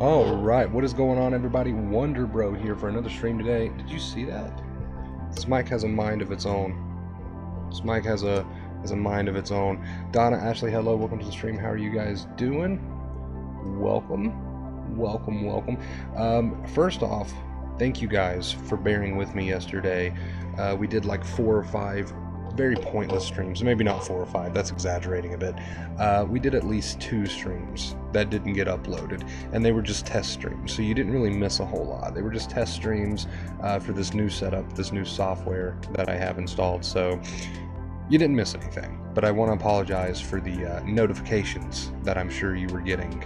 All right, what is going on, everybody? Wonder Bro here for another stream today. Did you see that? This mic has a mind of its own. This mic has a mind of its own. Donna, Ashley, hello, welcome to the stream. How are you guys doing? Welcome, welcome, welcome. First off, thank you guys for bearing with me yesterday. We did like 4 or 5 very pointless streams. Maybe not 4 or 5, that's exaggerating a bit. We did at least 2 streams that didn't get uploaded, and they were just test streams, so you didn't really miss a whole lot. They were just test streams for this new setup, this new software that I have installed, so you didn't miss anything. But I want to apologize for the notifications that I'm sure you were getting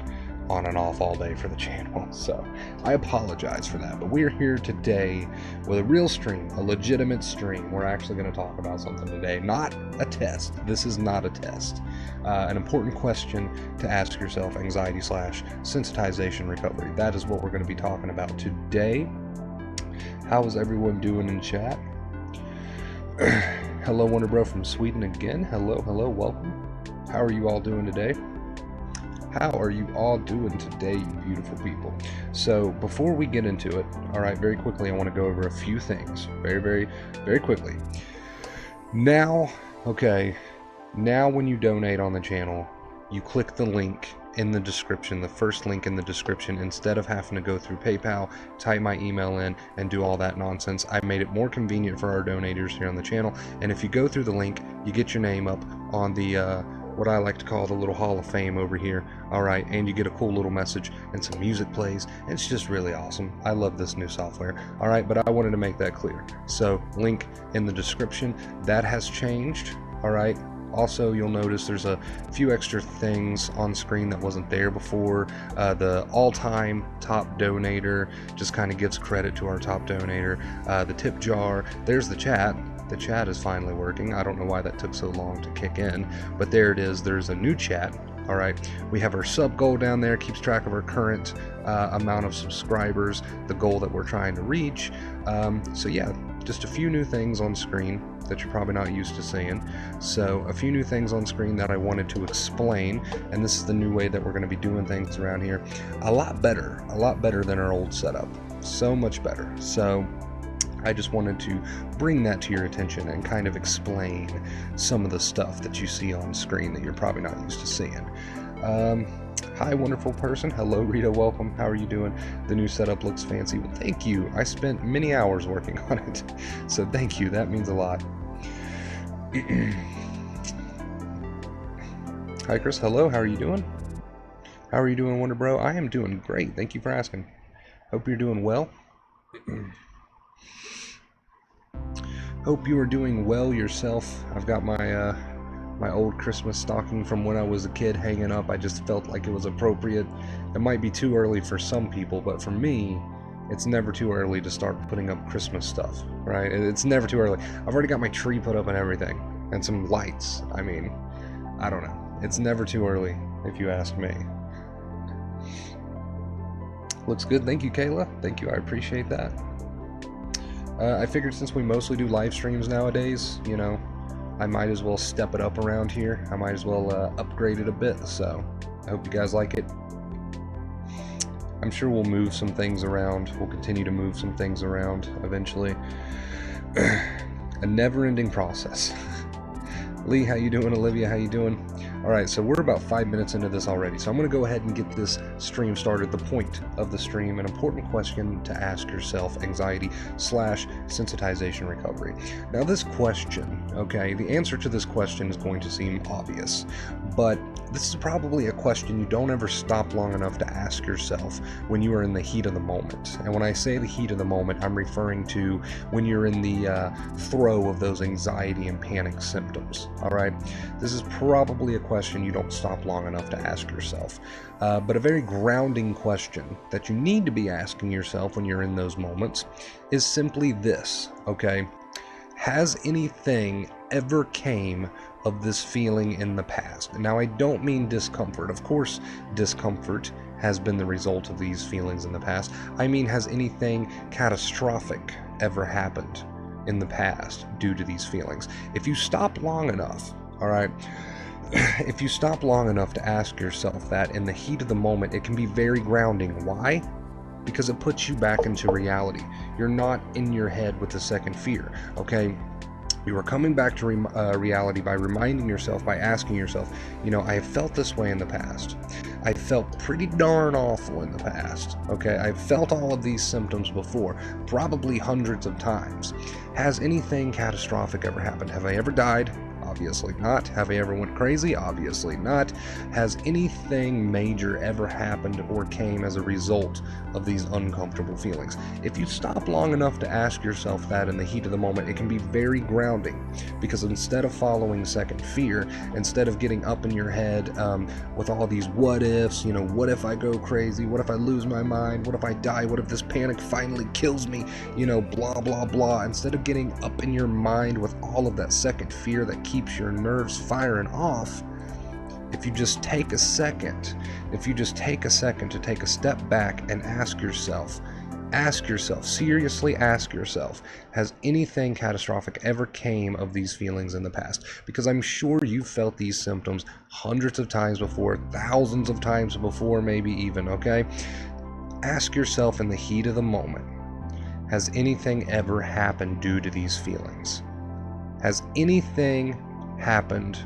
on and off all day for the channel, so I apologize for that. But we're here today with a real stream, a legitimate stream. We're actually going to talk about something today, not a test. This is not a test. An important question to ask yourself: anxiety/sensitization recovery. That is what we're going to be talking about today. How is everyone doing in chat? Hello, Wonder Bro from Sweden again. Hello, hello, welcome. How are you all doing today? How are you all doing today, you beautiful people? So before we get into it, all right, very quickly, I want to go over a few things. Very quickly. Now, okay, now when you donate on the channel, you click the link in the description, the first link in the description, instead of having to go through PayPal, type my email in, and do all that nonsense. I made it more convenient for our donators here on the channel, and if you go through the link, you get your name up on the what I like to call the little Hall of Fame over here, alright, and you get a cool little message and some music plays. It's just really awesome. I love this new software, alright, but I wanted to make that clear. So, link in the description. That has changed, alright. Also, you'll notice there's a few extra things on screen that wasn't there before. The all-time top donator just kind of gives credit to our top donator. The tip jar, there's the chat. The chat is finally working. I don't know why that took so long to kick in, but there it is. There's a new chat. All right, we have our sub goal down there, keeps track of our current amount of subscribers, the goal that we're trying to reach. So yeah, just a few new things on screen that you're probably not used to seeing. So a few new things on screen that I wanted to explain, and this is the new way that we're going to be doing things around here. A lot better than our old setup. So much better. So I just wanted to bring that to your attention and kind of explain some of the stuff that you see on screen that you're probably not used to seeing. Hi, wonderful person. Hello, Rita. Welcome. How are you doing? The new setup looks fancy. Well, thank you. I spent many hours working on it, so thank you. That means a lot. Hi, Chris. Hello. How are you doing? How are you doing, Wonder Bro? I am doing great. Thank you for asking. Hope you're doing well. Hope you are doing well yourself. I've got my my old Christmas stocking from when I was a kid hanging up. I just felt like it was appropriate. It might be too early for some people, but for me, it's never too early to start putting up Christmas stuff, right? It's never too early. I've already got my tree put up and everything, and some lights. I mean, I don't know. It's never too early, if you ask me. Looks good. Thank you, Kayla. Thank you. I appreciate that. I figured since we mostly do live streams nowadays, you know, I might as well step it up around here. I might as well upgrade it a bit. So I hope you guys like it. I'm sure we'll move some things around. We'll continue to move some things around eventually. A never-ending process. Lee, how you doing? Olivia, how you doing? All right, so we're about 5 minutes into this already, so I'm going to go ahead and get this stream started. The point of the stream, an important question to ask yourself, anxiety/sensitization recovery. Now this question, okay, the answer to this question is going to seem obvious, but this is probably a question you don't ever stop long enough to ask yourself when you are in the heat of the moment. And when I say the heat of the moment, I'm referring to when you're in the throe of those anxiety and panic symptoms. All right, this is probably a question you don't stop long enough to ask yourself, but a very grounding question that you need to be asking yourself when you're in those moments is simply this, okay? Has anything ever came of this feeling in the past? Now, I don't mean discomfort. Of course, discomfort has been the result of these feelings in the past. I mean, has anything catastrophic ever happened in the past due to these feelings? If you stop long enough, all right, if you stop long enough to ask yourself that in the heat of the moment, it can be very grounding. Why? Because it puts you back into reality. You're not in your head with the second fear, okay? You are coming back to reality by reminding yourself, by asking yourself, you know, I have felt this way in the past. I felt pretty darn awful in the past, okay? I've felt all of these symptoms before, probably hundreds of times. Has anything catastrophic ever happened? Have I ever died? Obviously not. Have I ever went crazy? Obviously not. Has anything major ever happened or came as a result of these uncomfortable feelings? If you stop long enough to ask yourself that in the heat of the moment, it can be very grounding, because instead of following second fear, instead of getting up in your head with all these what ifs, you know, what if I go crazy? What if I lose my mind? What if I die? What if this panic finally kills me? You know, blah, blah, blah. Instead of getting up in your mind with all of that second fear that keeps your nerves firing off, if you just take a second, to take a step back and ask yourself, seriously ask yourself, has anything catastrophic ever came of these feelings in the past? Because I'm sure you've felt these symptoms hundreds of times before, thousands of times before, maybe even, okay? Ask yourself in the heat of the moment, has anything ever happened due to these feelings? Has anything happened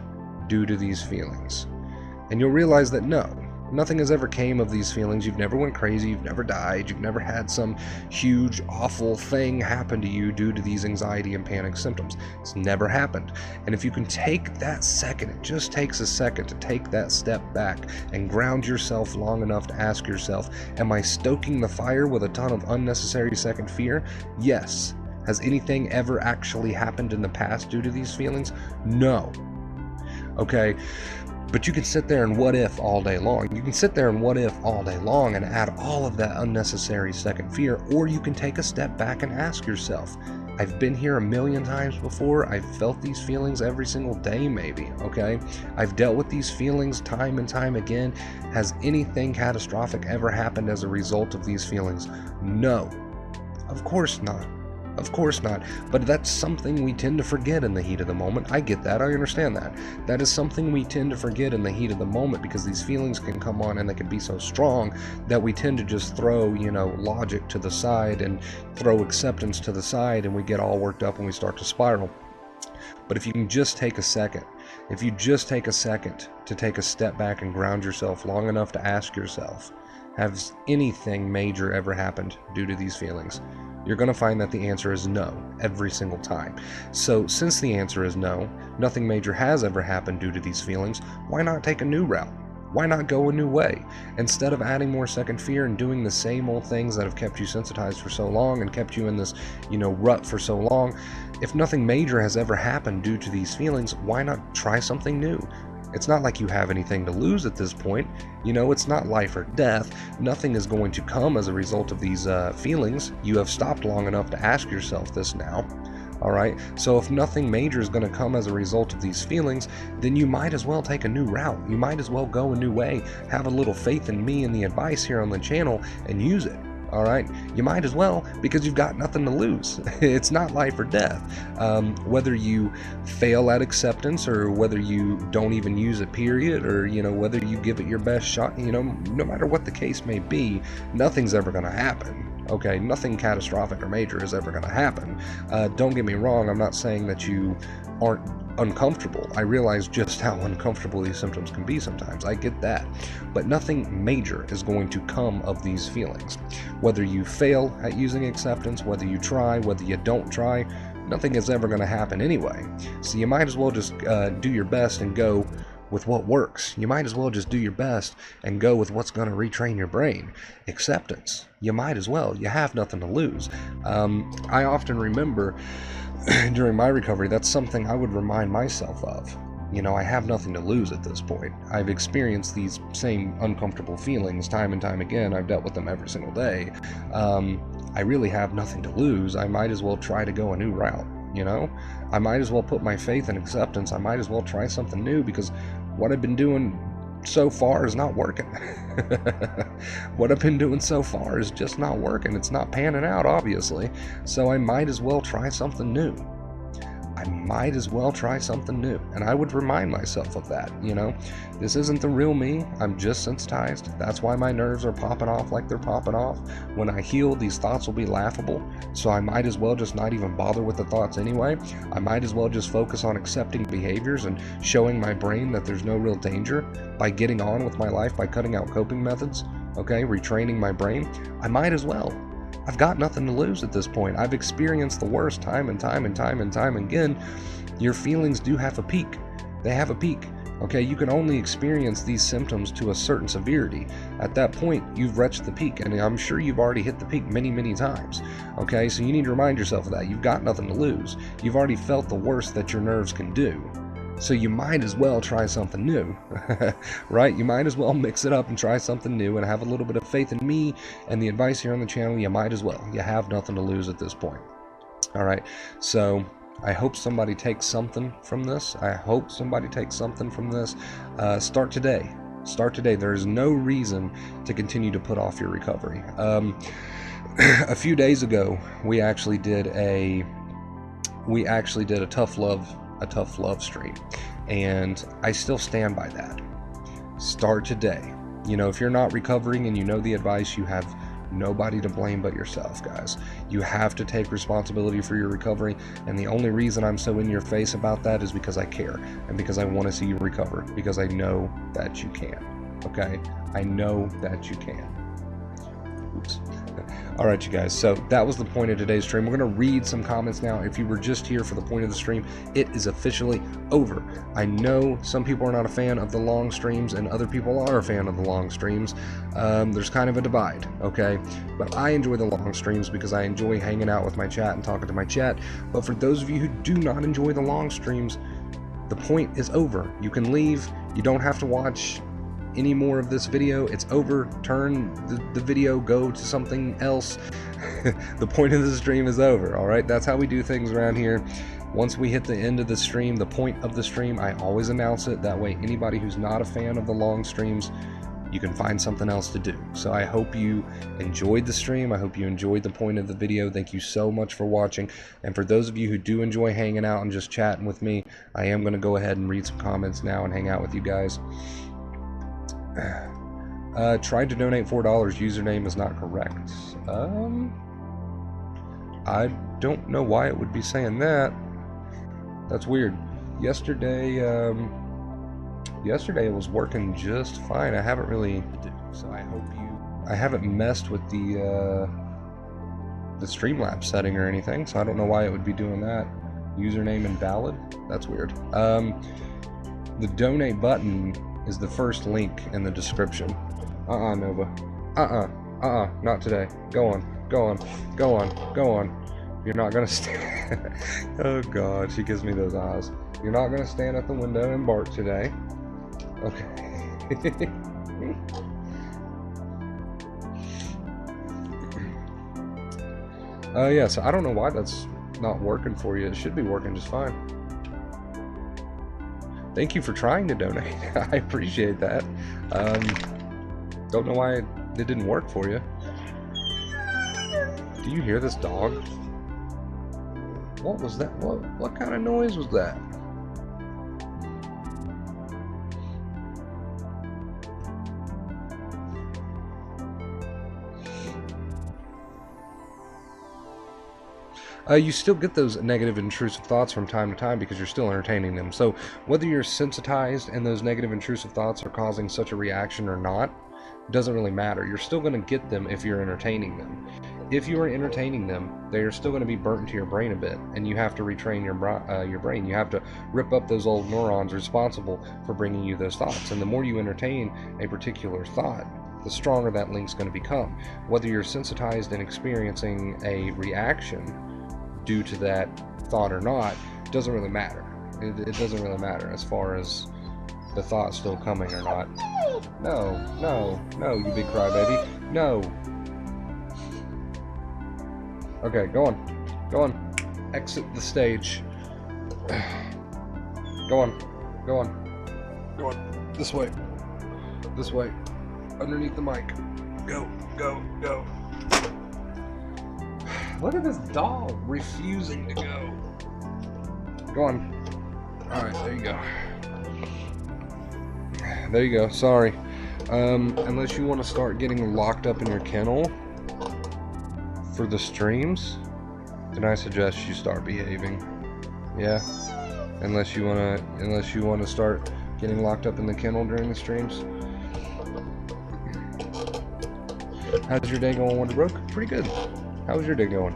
due to these feelings? And you'll realize that no, nothing has ever came of these feelings. You've never went crazy, you've never died, you've never had some huge awful thing happen to you due to these anxiety and panic symptoms. It's never happened. And if you can take that second, it just takes a second to take that step back and ground yourself long enough to ask yourself, am I stoking the fire with a ton of unnecessary second fear? Yes. Has anything ever actually happened in the past due to these feelings? No. Okay, but you can sit there and what if all day long. You can sit there and what if all day long and add all of that unnecessary second fear, or you can take a step back and ask yourself, I've been here a million times before. I've felt these feelings every single day, maybe, okay? I've dealt with these feelings time and time again. Has anything catastrophic ever happened as a result of these feelings? No. Of course not. Of course not, but that's something we tend to forget in the heat of the moment. I get that, I understand that. That is something we tend to forget in the heat of the moment, because these feelings can come on and they can be so strong that we tend to just throw, you know, logic to the side and throw acceptance to the side, and we get all worked up and we start to spiral. But if you can just take a second, if you just take a second to take a step back and ground yourself long enough to ask yourself, has anything major ever happened due to these feelings? You're going to find that the answer is no every single time. So since the answer is no, nothing major has ever happened due to these feelings, why not take a new route? Why not go a new way? Instead of adding more second fear and doing the same old things that have kept you sensitized for so long and kept you in this, you know, rut for so long, if nothing major has ever happened due to these feelings, why not try something new? It's not like you have anything to lose at this point. You know, it's not life or death. Nothing is going to come as a result of these feelings. You have stopped long enough to ask yourself this now. All right, so if nothing major is going to come as a result of these feelings, then you might as well take a new route. You might as well go a new way. Have a little faith in me and the advice here on the channel and use it. all right? You might as well, because you've got nothing to lose. It's not life or death. Whether you fail at acceptance, or whether you don't even use it, period, or, you know, whether you give it your best shot, you know, no matter what the case may be, nothing's ever going to happen. Okay, nothing catastrophic or major is ever going to happen. Don't get me wrong, I'm not saying that you aren't uncomfortable. I realize just how uncomfortable these symptoms can be sometimes. I get that. But nothing major is going to come of these feelings. Whether you fail at using acceptance, whether you try, whether you don't try, nothing is ever going to happen anyway. So you might as well just do your best and go with what works. You might as well just do your best and go with what's going to retrain your brain. Acceptance. You might as well. You have nothing to lose. I often remember during my recovery, that's something I would remind myself of. You know, I have nothing to lose at this point. I've experienced these same uncomfortable feelings time and time again. I've dealt with them every single day. I really have nothing to lose. I might as well try to go a new route, you know? I might as well put my faith in acceptance. I might as well try something new, because what I've been doing so far is not working. What I've been doing so far is just not working. It's not panning out, obviously. So I might as well try something new. I might as well try something new. And I would remind myself of that, you know. This isn't the real me. I'm just sensitized. That's why my nerves are popping off like they're popping off. When I heal, these thoughts will be laughable. So I might as well just not even bother with the thoughts anyway. I might as well just focus on accepting behaviors and showing my brain that there's no real danger by getting on with my life, by cutting out coping methods, okay, retraining my brain. I might as well. I've got nothing to lose at this point. I've experienced the worst time and time and time and time again. Your feelings do have a peak. They have a peak. Okay, you can only experience these symptoms to a certain severity. At that point, you've reached the peak, and I'm sure you've already hit the peak many, many times. Okay, so you need to remind yourself of that. You've got nothing to lose. You've already felt the worst that your nerves can do. So you might as well try something new, right? You might as well mix it up and try something new and have a little bit of faith in me and the advice here on the channel. You might as well. You have nothing to lose at this point. All right, so I hope somebody takes something from this. I hope somebody takes something from this. Start today. Start today. There is no reason to continue to put off your recovery. A few days ago, we actually did a tough love stream, and I still stand by that. Start today. You know, if you're not recovering and you know the advice, you have nobody to blame but yourself, guys. You have to take responsibility for your recovery, and the only reason I'm so in your face about that is because I care and because I want to see you recover, because I know that you can. Okay, I know that you can. Oops. All right, you guys, so that was the point of today's stream. We're going to read some comments now. If you were just here for the point of the stream, it is officially over. I know some people are not a fan of the long streams and other people are a fan of the long streams. There's kind of a divide, okay? But I enjoy the long streams because I enjoy hanging out with my chat and talking to my chat. But for those of you who do not enjoy the long streams, the point is over. You can leave. You don't have to watch any more of this video. It's over. Turn the video, go to something else. The point of the stream is over. All right, that's how we do things around here. Once we hit the end of the stream, the point of the stream, I always announce it. That way anybody who's not a fan of the long streams, you can find something else to do. So I hope you enjoyed the stream. I hope you enjoyed the point of the video. Thank you so much for watching. And for those of you who do enjoy hanging out and just chatting with me, I am going to go ahead and read some comments now and hang out with you guys. Tried to donate $4. Username is not correct. I don't know why it would be saying that. That's weird. Yesterday it was working just fine. I haven't really, so I haven't messed with the Streamlabs setting or anything, so I don't know why it would be doing that. Username invalid? That's weird. The donate button is the first link in the description. Nova. Not today. Go on. You're not gonna stand. Oh God, she gives me those eyes. You're not gonna stand at the window and bark today. Okay. Yeah, so I don't know why that's not working for you. It should be working just fine. Thank you for trying to donate. I appreciate that. Don't know why it didn't work for you. Do you hear this dog? What was that? What kind of noise was that? You still get those negative intrusive thoughts from time to time because you're still entertaining them. So whether you're sensitized and those negative intrusive thoughts are causing such a reaction or not, doesn't really matter. You're still going to get them if you're entertaining them. If you are entertaining them, they are still going to be burnt into your brain a bit, and you have to retrain your brain. You have to rip up those old neurons responsible for bringing you those thoughts. And the more you entertain a particular thought, the stronger that link's going to become. Whether you're sensitized and experiencing a reaction due to that thought or not, doesn't really matter. It doesn't really matter as far as the thought still coming or not. No, no, no, you big crybaby. No. Okay, go on. Go on. Exit the stage. Go on. Go on. Go on. This way. This way. Underneath the mic. Go, go, go. Look at this dog refusing to go. Go on. Alright, there you go. There you go. Sorry. Unless you want to start getting locked up in your kennel for the streams, then I suggest you start behaving. Yeah. Unless you wanna start getting locked up in the kennel during the streams. How's your day going, Wonderbrook? Pretty good. How's your day going?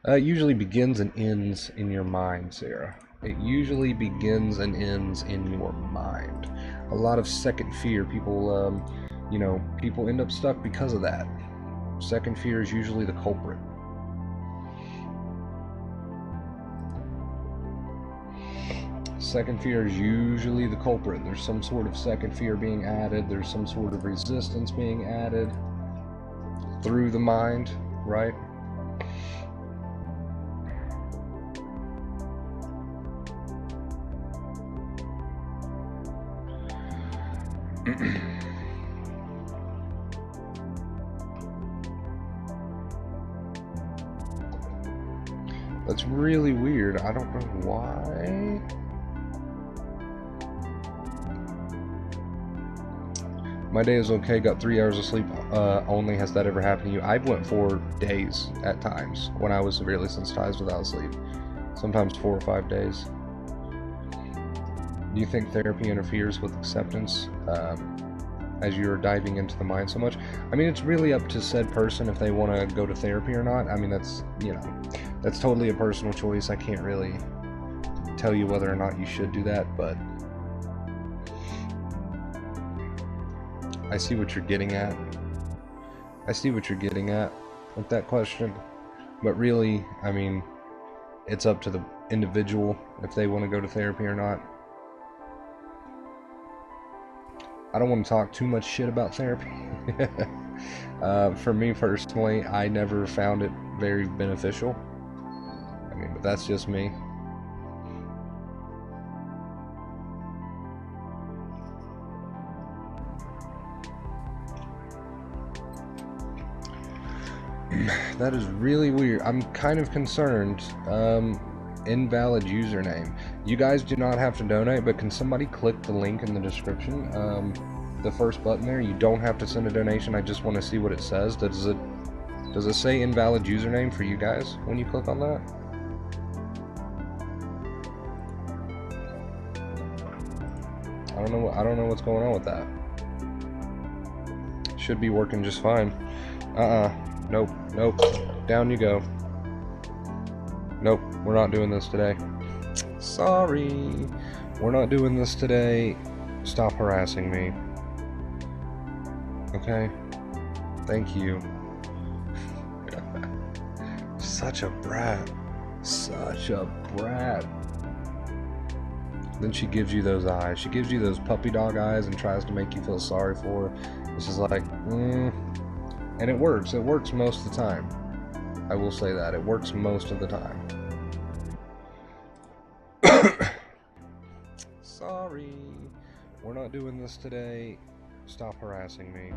It usually begins and ends in your mind, Sarah. It usually begins and ends in your mind. A lot of second fear, people end up stuck because of that. Second fear is usually the culprit. Second fear is usually the culprit. There's some sort of second fear being added. There's some sort of resistance being added through the mind, right? That's really weird. I don't know why. My day is okay, got 3 hours of sleep only. Has that ever happened to you? I've went 4 days at times when I was severely sensitized without sleep. Sometimes 4 or 5 days. Do you think therapy interferes with acceptance as you're diving into the mind so much? I mean, it's really up to said person if they want to go to therapy or not. I mean, that's totally a personal choice. I can't really tell you whether or not you should do that, but I see what you're getting at. I see what you're getting at with that question. But really, I mean, it's up to the individual if they want to go to therapy or not. I don't want to talk too much shit about therapy. For me personally, I never found it very beneficial. I mean, but that's just me. That is really weird. I'm kind of concerned. Invalid username. You guys do not have to donate, but can somebody click the link in the description? The first button there. You don't have to send a donation. I just want to see what it says. Does it say invalid username for you guys when you click on that? I don't know what's going on with that. Should be working just fine. Nope. Down you go. Nope, we're not doing this today. Sorry. We're not doing this today. Stop harassing me. Okay? Thank you. Such a brat. Such a brat. Then she gives you those eyes. She gives you those puppy dog eyes and tries to make you feel sorry for her. It's just like, And it works. It works most of the time. I will say that. It works most of the time. Sorry. sorry. We're not doing this today. Stop harassing me.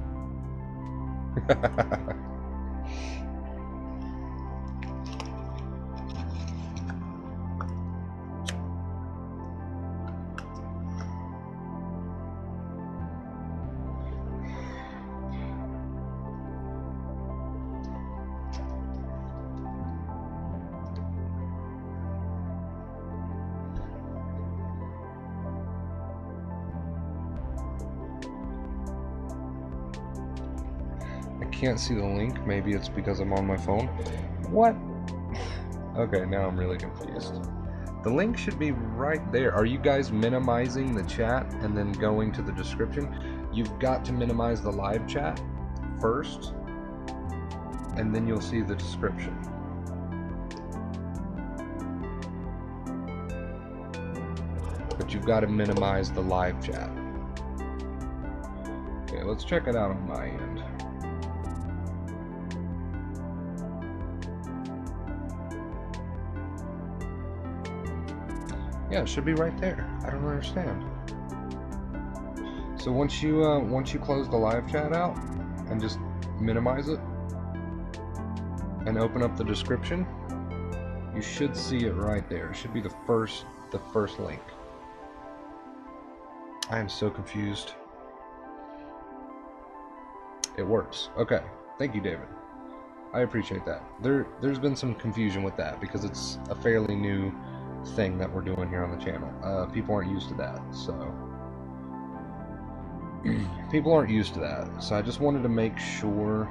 I can't see the link. Maybe it's because I'm on my phone. What? Okay, now I'm really confused. The link should be right there. Are you guys minimizing the chat and then going to the description? You've got to minimize the live chat first, and then you'll see the description. But you've got to minimize the live chat. Okay, let's check it out on my end. Yeah, it should be right there. I don't understand. So once you close the live chat out and just minimize it and open up the description, you should see it right there. It should be the first link. I am so confused. It works. Okay. Thank you, David. I appreciate that. There's been some confusion with that because it's a fairly new thing that we're doing here on the channel. People aren't used to that, so people aren't used to that. So I just wanted to make sure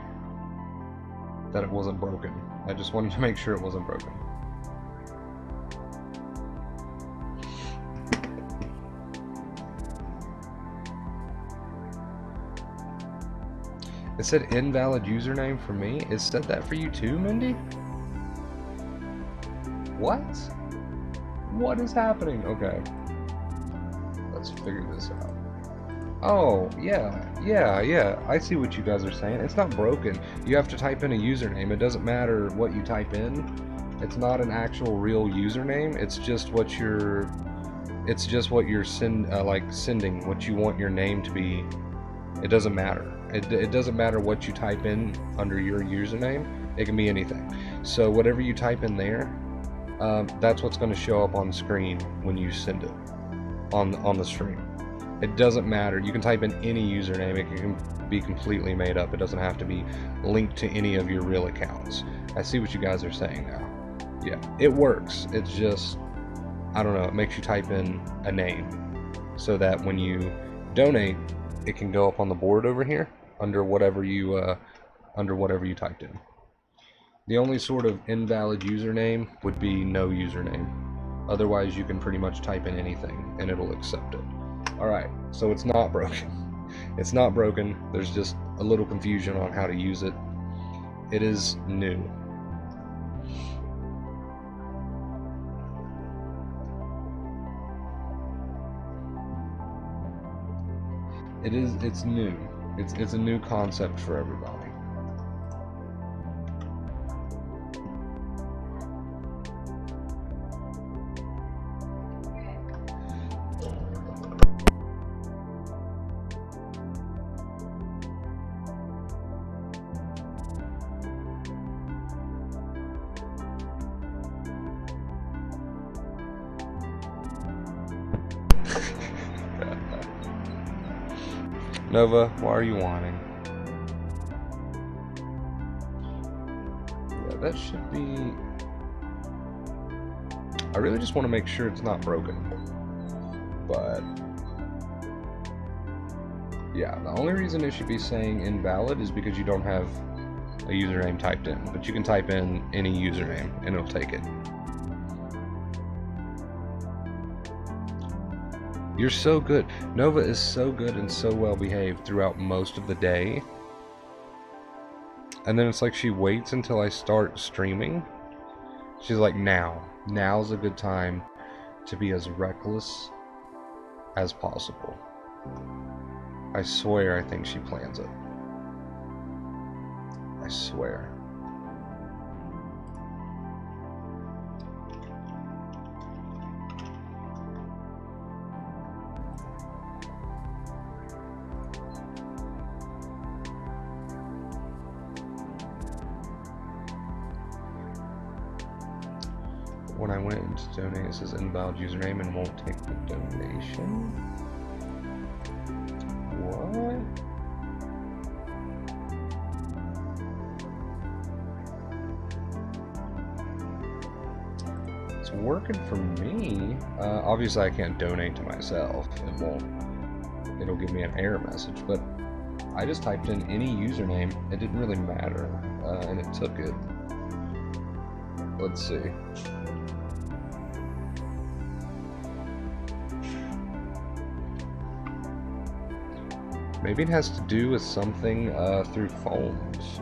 that it wasn't broken. I just wanted to make sure it wasn't broken. It said invalid username for me. It said that for you too, Mindy? What? What is happening? Okay. Let's figure this out. Oh, yeah. I see what you guys are saying. It's not broken. You have to type in a username. It doesn't matter what you type in. It's not an actual real username. It's just what you're sending, what you want your name to be. It doesn't matter. It doesn't matter what you type in under your username. It can be anything. So whatever you type in there, that's what's going to show up on screen when you send it on the stream. It doesn't matter. You can type in any username. It can be completely made up. It doesn't have to be linked to any of your real accounts. I see what you guys are saying now. Yeah, it works. It's just, I don't know, it makes you type in a name so that when you donate, it can go up on the board over here under whatever you typed in. The only sort of invalid username would be no username. Otherwise, you can pretty much type in anything and it'll accept it. Alright, so it's not broken. It's not broken. There's just a little confusion on how to use it. It is new. It's new. It's a new concept for everybody. Nova, why are you whining? Yeah, that should be... I really just want to make sure it's not broken. But... yeah, the only reason it should be saying invalid is because you don't have a username typed in. But you can type in any username and it'll take it. You're so good. Nova is so good and so well behaved throughout most of the day. And then it's like she waits until I start streaming. She's like, now's a good time to be as reckless as possible. I swear I think she plans it. I swear. when I went to donate, it says invalid username and won't take the donation. What? It's working for me. Obviously I can't donate to myself. It'll give me an error message, but I just typed in any username. It didn't really matter, and it took it. Let's see. Maybe it has to do with something through phones.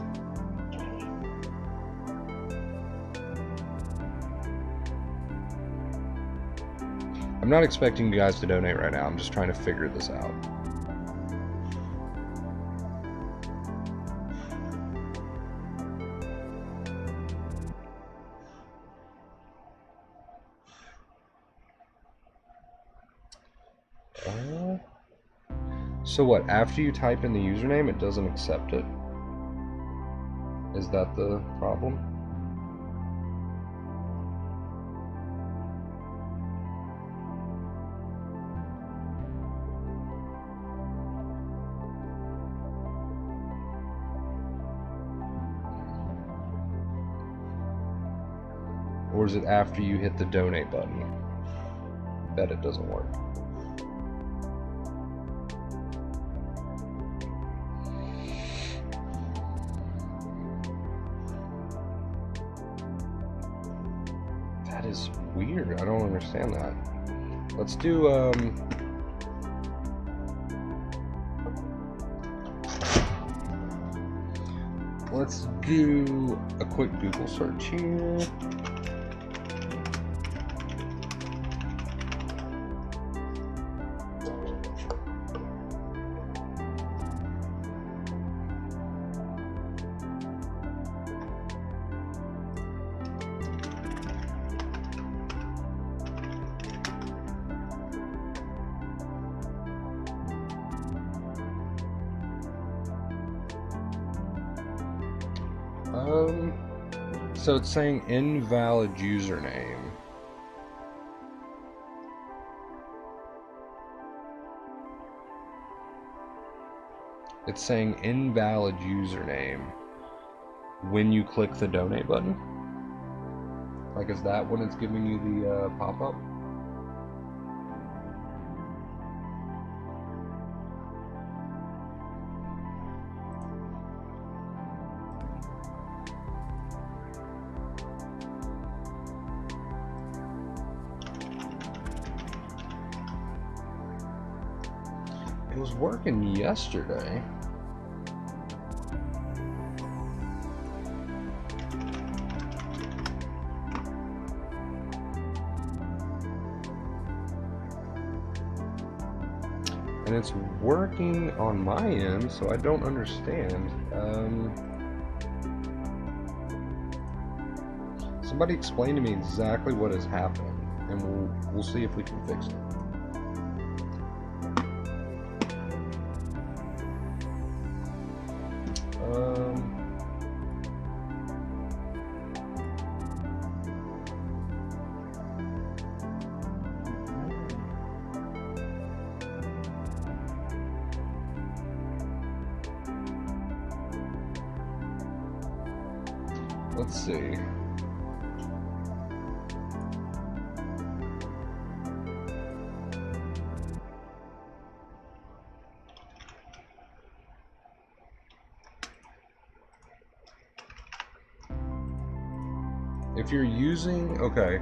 I'm not expecting you guys to donate right now. I'm just trying to figure this out. So what, after you type in the username, it doesn't accept it? Is that the problem? Or is it after you hit the donate button that it doesn't work? That is weird. I don't understand that. Let's do let's do a quick Google search here. So it's saying invalid username. It's saying invalid username when you click the donate button. Like, is that when it's giving you the pop-up? It was working yesterday. And it's working on my end, so I don't understand. Somebody explain to me exactly what is happening, and we'll see if we can fix it. Let's see. If you're using, okay,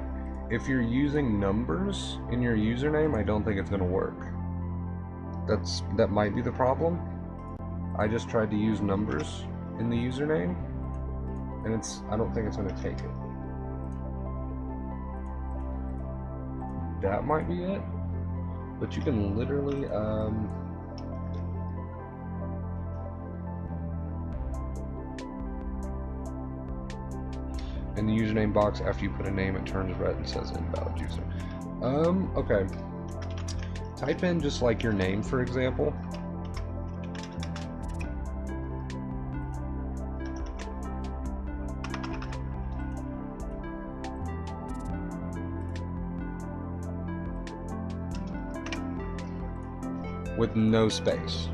if you're using numbers in your username, I don't think it's going to work. That might be the problem. I just tried to use numbers in the username, and I don't think it's going to take it. That might be it, but you can literally, in the username box, after you put a name, it turns red and says invalid user. Okay. Type in just like your name, for example. with no space.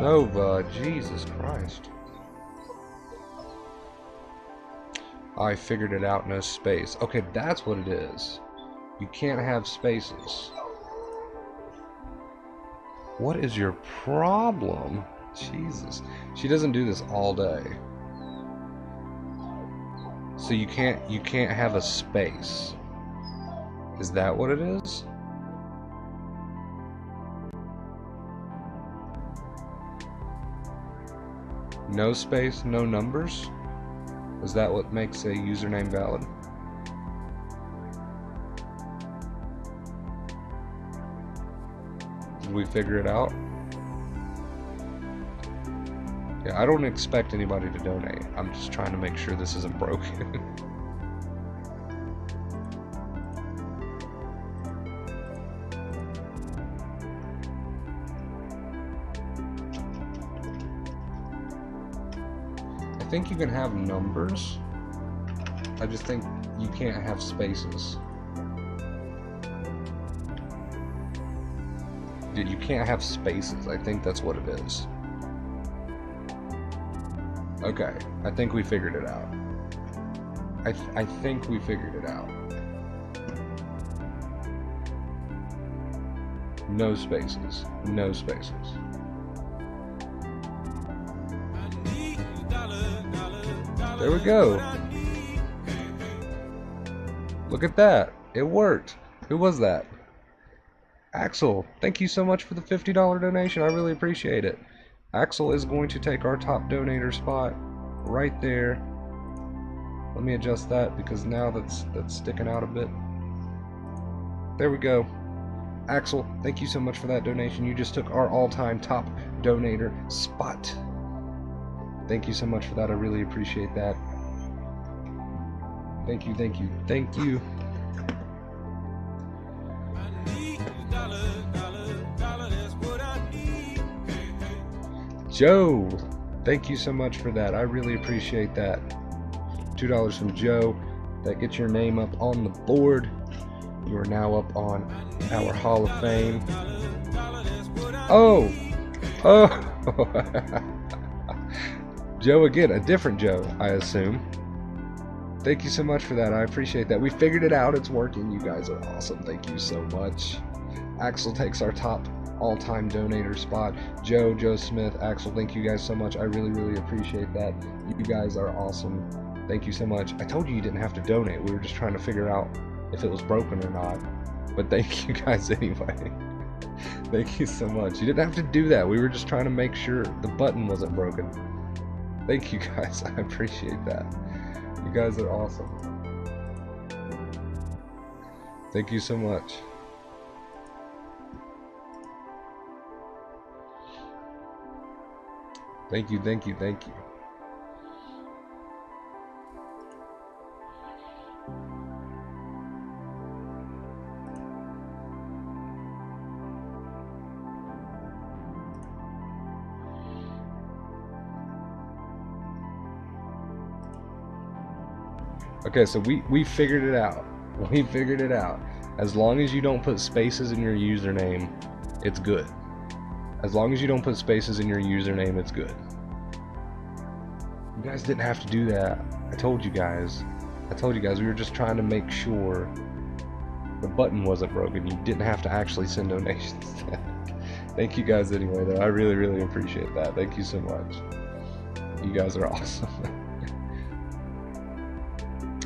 Nova, Jesus Christ. I figured it out, no space. Okay, that's what it is. You can't have spaces. What is your problem? Jesus. She doesn't do this all day. So you can't have a space. Is that what it is? No space, no numbers? Is that what makes a username valid? Did we figure it out? Yeah, I don't expect anybody to donate. I'm just trying to make sure this isn't broken. I think you can have numbers. I just think you can't have spaces. Dude, you can't have spaces. I think that's what it is. Okay, I think we figured it out. I think we figured it out. No spaces. No spaces. There we go. Look at that. It worked. Who was that? Axel, thank you so much for the $50 donation. I really appreciate it. Axel is going to take our top donator spot right there. Let me adjust that because now that's sticking out a bit. There we go. Axel, thank you so much for that donation. You just took our all-time top donator spot. Thank you so much for that. I really appreciate that. Thank you, thank you, thank you. Joe, thank you so much for that. I really appreciate that. $2 from Joe. That gets your name up on the board. You are now up on our Hall of Fame. Oh! Oh! Joe again, a different Joe, I assume. Thank you so much for that. I appreciate that. We figured it out. It's working. You guys are awesome. Thank you so much. Axel takes our top all-time donator spot. Joe Smith, Axel, thank you guys so much. I really, really appreciate that. You guys are awesome. Thank you so much. I told you didn't have to donate. We were just trying to figure out if it was broken or not. But thank you guys anyway. Thank you so much. You didn't have to do that. We were just trying to make sure the button wasn't broken. Thank you guys. I appreciate that. You guys are awesome. Thank you so much. Thank you, thank you, thank you. Okay, so we figured it out. We figured it out. As long as you don't put spaces in your username, it's good. As long as you don't put spaces in your username, it's good. You guys didn't have to do that. I told you guys. We were just trying to make sure the button wasn't broken. You didn't have to actually send donations. Thank you guys anyway, though. I really, really appreciate that. Thank you so much. You guys are awesome.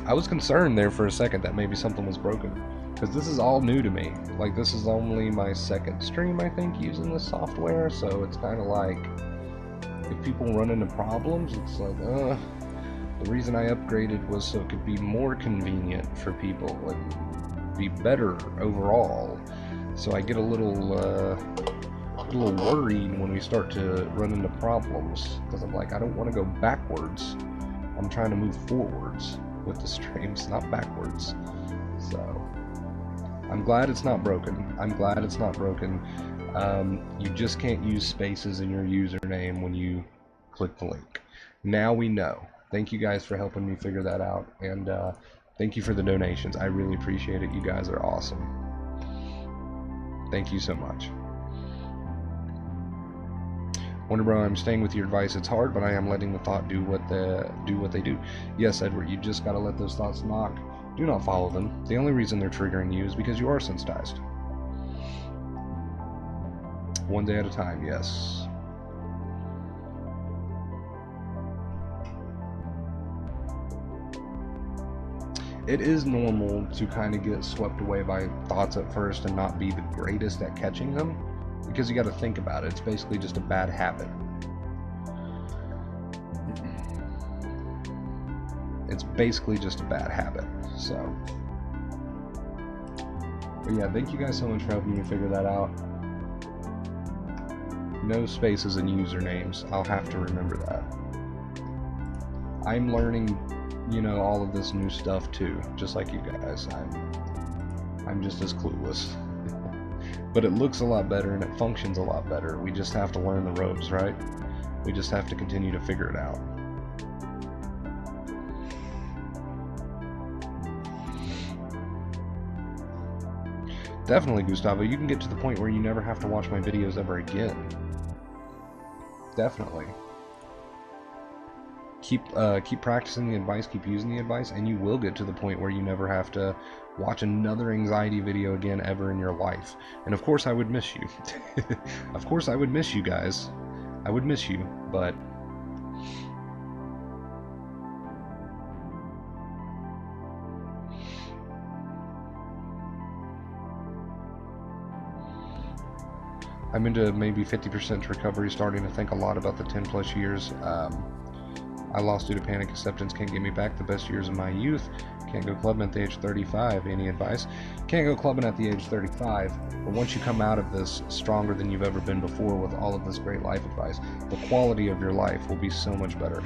I was concerned there for a second that maybe something was broken, because this is all new to me. Like, this is only my second stream, I think, using this software, so it's kind of like, if people run into problems, it's like, the reason I upgraded was so it could be more convenient for people and be better overall. So I get a little a little worried when we start to run into problems, because I'm like, I don't want to go backwards. I'm trying to move forwards with the streams, not backwards. So I'm glad it's not broken. I'm glad it's not broken. You just can't use spaces in your username when you click the link. Now we know. Thank you guys for helping me figure that out, and thank you for the donations. I really appreciate it. You guys are awesome. Thank you so much. Wonder Bro, I'm staying with your advice. It's hard, but I am letting the thought do what they do. Yes, Edward, you just gotta let those thoughts knock. Do not follow them. The only reason they're triggering you is because you are sensitized. One day at a time, yes. It is normal to kind of get swept away by thoughts at first and not be the greatest at catching them, because you got to think about it. It's basically just a bad habit. It's basically just a bad habit. So, but yeah, thank you guys so much for helping me figure that out. No spaces in usernames. I'll have to remember that. I'm learning, you know, all of this new stuff too, just like you guys. I'm just as clueless. But it looks a lot better and it functions a lot better. We just have to learn the ropes, right? We just have to continue to figure it out. Definitely, Gustavo. You can get to the point where you never have to watch my videos ever again. Definitely. Keep practicing the advice, keep using the advice, and you will get to the point where you never have to watch another anxiety video again ever in your life. And of course I would miss you. Of course I would miss you guys. I would miss you, but I'm into maybe 50% recovery, starting to think a lot about the 10 plus years I lost due to panic acceptance. Can't get me back the best years of my youth. Can't go clubbing at the age 35. Any advice? Can't go clubbing at the age 35, but once you come out of this stronger than you've ever been before with all of this great life advice, the quality of your life will be so much better,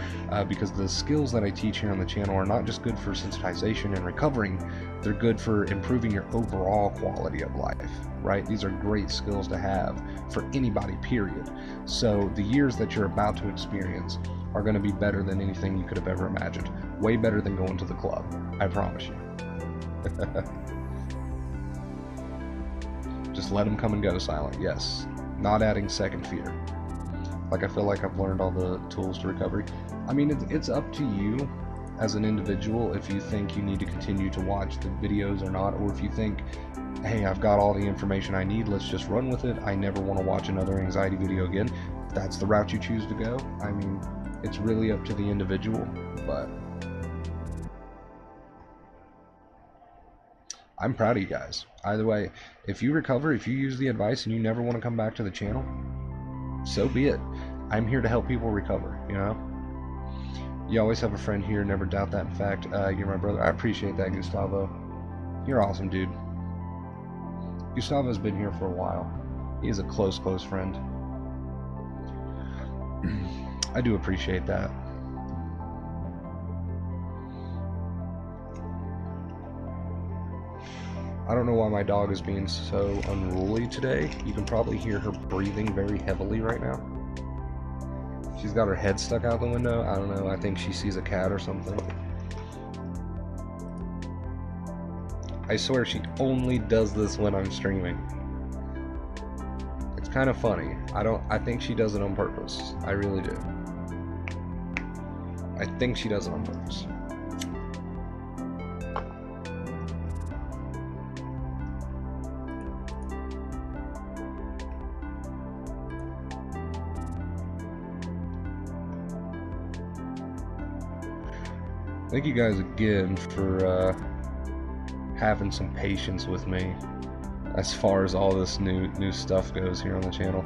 because the skills that I teach here on the channel are not just good for sensitization and recovering, they're good for improving your overall quality of life, right? These are great skills to have for anybody, period. So the years that you're about to experience are going to be better than anything you could have ever imagined. Way better than going to the club. I promise you. Just let them come and go, Silent. Yes. Not adding second fear. Like, I feel like I've learned all the tools to recovery. I mean, it's up to you as an individual if you think you need to continue to watch the videos or not, or if you think, hey, I've got all the information I need, let's just run with it. I never want to watch another anxiety video again. If that's the route you choose to go, I mean, it's really up to the individual, but I'm proud of you guys. Either way, if you recover, if you use the advice and you never want to come back to the channel, so be it. I'm here to help people recover, you know? You always have a friend here, never doubt that. In fact, you're my brother. I appreciate that, Gustavo. You're awesome, dude. Gustavo's been here for a while. He is a close friend. I do appreciate that. I don't know why my dog is being so unruly today. You can probably hear her breathing very heavily right now. She's got her head stuck out the window. I don't know, I think she sees a cat or something. I swear she only does this when I'm streaming. It's kind of funny. I think she does it on purpose. I really do. I think she does it on purpose. Thank you guys again for having some patience with me as far as all this new stuff goes here on the channel.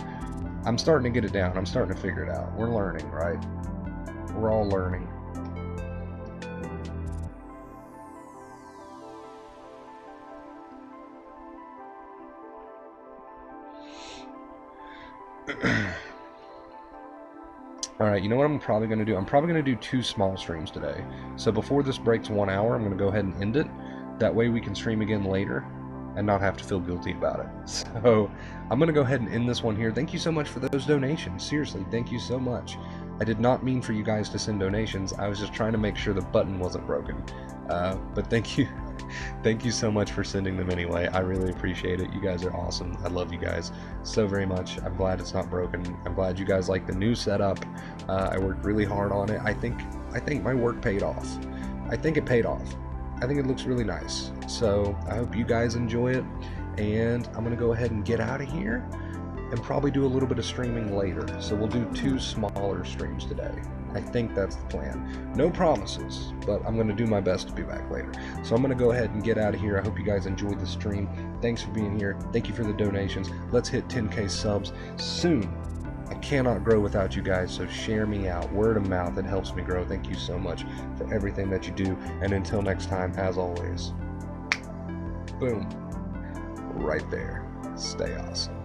I'm starting to get it down. I'm starting to figure it out. We're learning, right? We're all learning. Alright, you know what I'm probably going to do? I'm probably going to do 2 small streams today. So before this breaks 1 hour, I'm going to go ahead and end it. That way we can stream again later and not have to feel guilty about it. So I'm going to go ahead and end this one here. Thank you so much for those donations. Seriously, thank you so much. I did not mean for you guys to send donations. I was just trying to make sure the button wasn't broken. But thank you. Thank you so much for sending them anyway. I really appreciate it. You guys are awesome. I love you guys so very much. I'm glad it's not broken. I'm glad you guys like the new setup. I worked really hard on it. I think my work paid off. I think it paid off. I think it looks really nice. So I hope you guys enjoy it. And I'm going to go ahead and get out of here and probably do a little bit of streaming later. So we'll do 2 smaller streams today. I think that's the plan. No promises, but I'm going to do my best to be back later. So I'm going to go ahead and get out of here. I hope you guys enjoyed the stream. Thanks for being here. Thank you for the donations. Let's hit 10K subs soon. I cannot grow without you guys, so share me out. Word of mouth, it helps me grow. Thank you so much for everything that you do. And until next time, as always, boom, right there. Stay awesome.